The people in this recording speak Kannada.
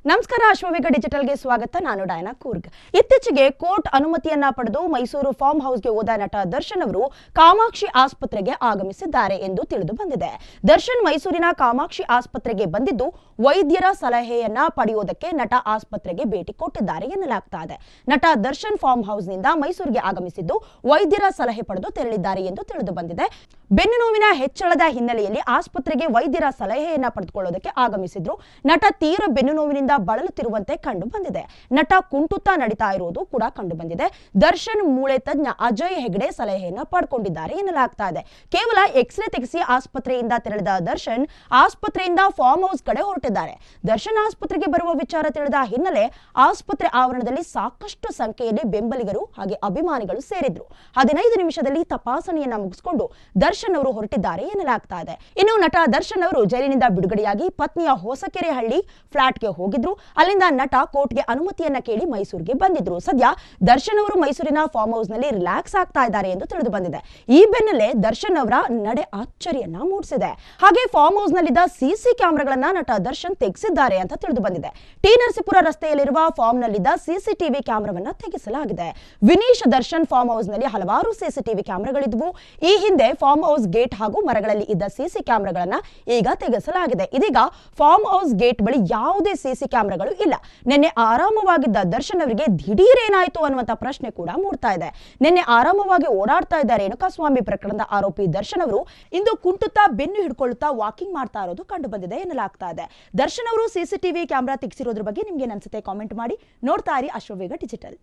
ನಮಸ್ಕಾರ ಅಶ್ವವೇಗ ಡಿಜಿಟಲ್ಗೆ ಸ್ವಾಗತ. ನಾನು ಡಯಾನಾ ಕೂರ್ಗ್. ಇತ್ತೀಚೆಗೆ ಕೋರ್ಟ್ ಅನುಮತಿಯನ್ನ ಪಡೆದು ಮೈಸೂರು ಫಾರ್ಮ್ ಹೌಸ್ಗೆ ಹೋದ ನಟ ದರ್ಶನ್ ಅವರು ಕಾಮಾಕ್ಷಿ ಆಸ್ಪತ್ರೆಗೆ ಆಗಮಿಸಿದ್ದಾರೆ ಎಂದು ತಿಳಿದು ಬಂದಿದೆ. ದರ್ಶನ್ ಮೈಸೂರಿನ ಕಾಮಾಕ್ಷಿ ಆಸ್ಪತ್ರೆಗೆ ಬಂದಿದ್ದು ವೈದ್ಯರ ಸಲಹೆಯನ್ನ ಪಡೆಯುವುದಕ್ಕೆ ನಟ ಆಸ್ಪತ್ರೆಗೆ ಭೇಟಿ ಕೊಟ್ಟಿದ್ದಾರೆ ಎನ್ನಲಾಗ್ತಾ ಇದೆ. ನಟ ದರ್ಶನ್ ಫಾರ್ಮ್ ಹೌಸ್ನಿಂದ ಮೈಸೂರಿಗೆ ಆಗಮಿಸಿದ್ದು ವೈದ್ಯರ ಸಲಹೆ ಪಡೆದು ತೆರಳಿದ್ದಾರೆ ಎಂದು ತಿಳಿದು ಬಂದಿದೆ. ಬೆನ್ನು ನೋವಿನ ಹೆಚ್ಚಳದ ಹಿನ್ನೆಲೆಯಲ್ಲಿ ಆಸ್ಪತ್ರೆಗೆ ವೈದ್ಯರ ಸಲಹೆಯನ್ನ ಪಡೆದುಕೊಳ್ಳೋದಕ್ಕೆ ಆಗಮಿಸಿದ್ರು. ನಟ ತೀವ್ರ ಬೆನ್ನು ನೋವಿನಿಂದ ಬಳಲುತ್ತಿರುವಂತೆ ಕಂಡು ಬಂದಿದೆ. ನಟ ಕುಂಟುತ್ತಾ ನಡೀತಾ ಇರುವುದು ಕೂಡ ಕಂಡು ಬಂದಿದೆ. ದರ್ಶನ್ ಮೂಳೆ ತಜ್ಞ ಅಜಯ್ ಹೆಗಡೆ ಸಲಹೆಯನ್ನ ಪಡ್ಕೊಂಡಿದ್ದಾರೆ ಎನ್ನಲಾಗ್ತಾ ಇದೆ. ಕೇವಲ ಎಕ್ಸ್ರೇ ತೆಗೆಸಿ ಆಸ್ಪತ್ರೆಯಿಂದ ತೆರಳಿದ ದರ್ಶನ್ ಆಸ್ಪತ್ರೆಯಿಂದ ಫಾರ್ಮ್ ಹೌಸ್ ಕಡೆ ಹೊರಟಿದ್ದಾರೆ. ದರ್ಶನ್ ಆಸ್ಪತ್ರೆಗೆ ಬರುವ ವಿಚಾರ ತಿಳಿದ ಹಿನ್ನೆಲೆ ಆಸ್ಪತ್ರೆ ಆವರಣದಲ್ಲಿ ಸಾಕಷ್ಟು ಸಂಖ್ಯೆಯಲ್ಲಿ ಬೆಂಬಲಿಗರು ಹಾಗೆ ಅಭಿಮಾನಿಗಳು ಸೇರಿದ್ರು. 15 ನಿಮಿಷದಲ್ಲಿ ತಪಾಸಣೆಯನ್ನ ಮುಗಿಸಿಕೊಂಡು ದರ್ಶನ್ ಅವರು ಹೊರಟಿದ್ದಾರೆ ಎನ್ನಲಾಗ್ತಾ ಇದೆ. ಇನ್ನು ನಟ ದರ್ಶನ್ ಅವರು ಜೈಲಿನಿಂದ ಬಿಡುಗಡೆಯಾಗಿ ಪತ್ನಿಯ ಹೊಸಕೆರೆಹಳ್ಳಿ ಫ್ಲಾಟ್ಗೆ ಹೋಗಿದ್ರು. ಅಲ್ಲಿಂದ ನಟ ಕೋರ್ಟ್ಗೆ ಅನುಮತಿಯನ್ನ ಕೇಳಿ ಮೈಸೂರಿಗೆ ಬಂದಿದ್ರು. ಸದ್ಯ ದರ್ಶನ್ ಅವರು ಮೈಸೂರಿನ ಫಾರ್ಮ್ ಹೌಸ್ ನಲ್ಲಿ ರಿಲ್ಯಾಕ್ಸ್ ಆಗ್ತಾ ಇದ್ದಾರೆ ಎಂದು ತಿಳಿದು ಬಂದಿದೆ. ಈ ಬೆನ್ನಲ್ಲೇ ದರ್ಶನ್ ಅವರ ನಡೆ ಅಚ್ಚರಿಯನ್ನ ಮೂಡಿಸಿದೆ. ಹಾಗೆ ಫಾರ್ಮ್ ಹೌಸ್ ನಲ್ಲಿದ್ದ ಸಿಸಿ ಕ್ಯಾಮೆರಾಗಳನ್ನ ನಟ ದರ್ಶನ್ ತೆಗೆಸಿದ್ದಾರೆ ಅಂತ ತಿಳಿದು ಬಂದಿದೆ. ಟಿ ನರಸೀಪುರ ರಸ್ತೆಯಲ್ಲಿರುವ ಫಾರ್ಮ್ ನಲ್ಲಿದ್ದ ಸಿಸಿಟಿವಿ ಕ್ಯಾಮೆರಾವನ್ನ ತೆಗೆಸಲಾಗಿದೆ. ವಿನೀಶ್ ದರ್ಶನ್ ಫಾರ್ಮ್ ಹೌಸ್ ನಲ್ಲಿ ಹಲವಾರು ಸಿಸಿಟಿವಿ ಕ್ಯಾಮೆರಾಗಳಿದ್ವು. ಈ ಹಿಂದೆ ಫಾರ್ಮ್ ಹೌಸ್ ಗೇಟ್ ಹಾಗೂ ಮರಗಳಲ್ಲಿ ಇದ್ದ ಸಿಸಿ ಕ್ಯಾಮೆರಾಗಳನ್ನ ಈಗ ತೆಗೆಸಲಾಗಿದೆ. ಇದೀಗ ಫಾರ್ಮ್ ಹೌಸ್ ಗೇಟ್ ಬಳಿ ಯಾವುದೇ ಸಿಸಿ ಕ್ಯಾಮೆರಾಗಳು ಇಲ್ಲ. ನಿನ್ನೆ ಆರಾಮವಾಗಿದ್ದ ದರ್ಶನ್ ಅವರಿಗೆ ದಿಢೀರ್ ಏನಾಯ್ತು ಅನ್ನುವಂತ ಪ್ರಶ್ನೆ ಕೂಡ ಮೂಡ್ತಾ ಇದೆ. ನಿನ್ನೆ ಆರಾಮವಾಗಿ ಓಡಾಡ್ತಾ ಇದ್ದ ರೇಣುಕಾಸ್ವಾಮಿ ಪ್ರಕರಣದ ಆರೋಪಿ ದರ್ಶನ್ ಅವರು ಇಂದು ಕುಂಟುತ್ತಾ ಬೆನ್ನು ಹಿಡ್ಕೊಳ್ಳುತ್ತಾ ವಾಕಿಂಗ್ ಮಾಡ್ತಾ ಇರೋದು ಕಂಡು ಬಂದಿದೆ ಎನ್ನಲಾಗ್ತಾ ಇದೆ. ದರ್ಶನ್ ಅವರು ಸಿಸಿಟಿವಿ ಕ್ಯಾಮೆರಾ ತೆಗೆಸಿರೋದ್ರ ಬಗ್ಗೆ ನಿಮ್ಗೆ ಅನ್ಸುತ್ತೆ ಕಾಮೆಂಟ್ ಮಾಡಿ. ನೋಡ್ತಾ ಇರಿ ಅಶ್ವವೇಗ ಡಿಜಿಟಲ್.